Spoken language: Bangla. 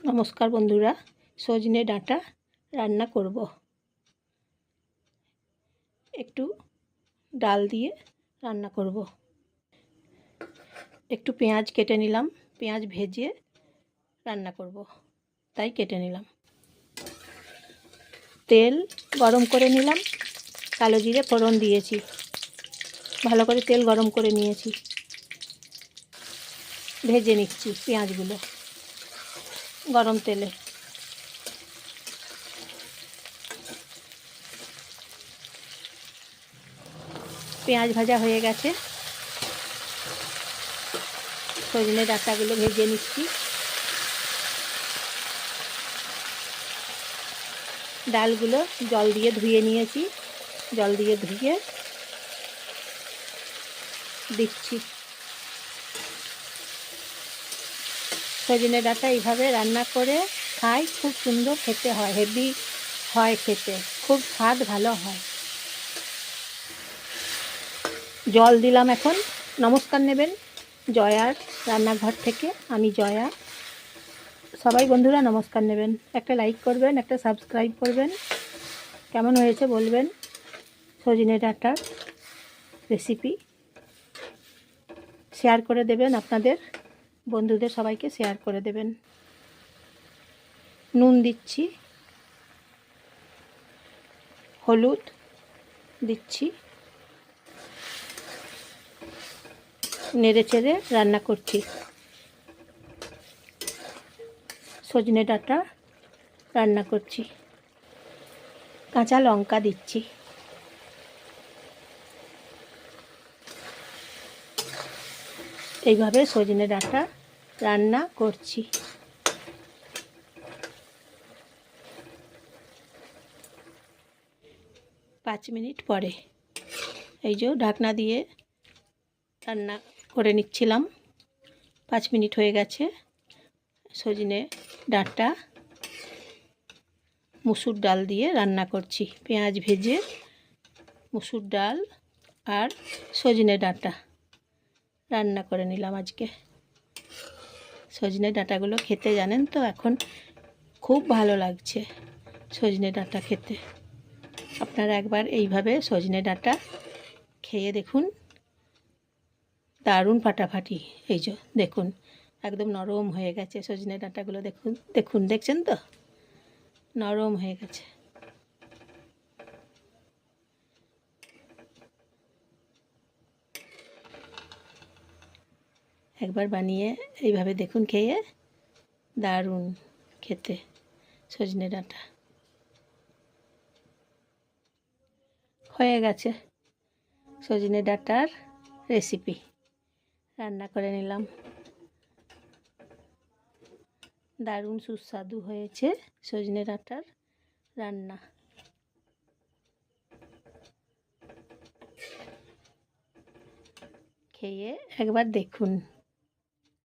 নমস্কার বন্ধুরা, সজনে ডাঁটা রান্না করব। একটু ডাল দিয়ে রান্না করব। একটু পেঁয়াজ কেটে নিলাম, পেঁয়াজ ভেজে রান্না করব তাই কেটে নিলাম। তেল গরম করে নিলাম, কালো জিরে ফোড়ন দিয়েছি, ভালো করে তেল গরম করে নিয়েছি। ভেজে নিচ্ছি পেঁয়াজগুলো গরম তেলে। পেঁয়াজ ভাজা হয়ে গেছে, সজনে ডাঁটাগুলো ভেজে নিচ্ছি। ডালগুলো জল দিয়ে ধুয়ে নিয়েছি, জল দিয়ে ধুয়ে দিচ্ছি। সজনে ডাঁটা এইভাবে রান্না করে খাই, খুব সুন্দর খেতে হয়, হেভি হয় খেতে, খুব স্বাদ ভালো হয়। জল দিলাম এখন। নমস্কার নেবেন জয়ার রান্নাঘর থেকে, আমি জয়া। সবাই বন্ধুরা নমস্কার নেবেন, একটা লাইক করবেন, একটা সাবস্ক্রাইব করবেন, কেমন হয়েছে বলবেন। সজনে ডাঁটার রেসিপি শেয়ার করে দেবেন, আপনাদের বন্ধুদের সবাইকে শেয়ার করে দেবেন। নুন দিচ্ছি, হলুদ দিচ্ছি, নেড়ে চেড়ে রান্না করছি। সজনে ডাঁটা রান্না করছি, কাঁচা লঙ্কা দিচ্ছি। এইভাবে সজনে ডাঁটা রান্না করছি। 5 মিনিট পরে এই যে ঢাকনা দিয়ে রান্না করে নিচ্ছিলাম। 5 মিনিট হয়ে গেছে। সজনে ডাঁটা মুসুর ডাল দিয়ে রান্না করছি। পেঁয়াজ ভেজে মুসুর ডাল আর সজনে ডাঁটা রান্না করে নিলাম আজকে। সজনে ডাঁটাগুলো খেতে জানেন তো, এখন খুব ভালো লাগছে সজনে ডাঁটা খেতে। আপনারা একবার এইভাবে সজনে ডাঁটা খেয়ে দেখুন, দারুণ ফাটাফাটি। এই যে দেখুন, একদম নরম হয়ে গেছে সজনে ডাঁটাগুলো। দেখুন দেখুন, দেখছেন তো, নরম হয়ে গেছে। একবার বানিয়ে এইভাবে দেখুন, খেয়ে দারুণ খেতে সজনে ডাঁটা। হয়ে গেছে সজনে ডাঁটার রেসিপি, রান্না করে নিলাম। দারুণ সুস্বাদু হয়েছে সজনে ডাঁটার রান্না। খেয়ে একবার দেখুন।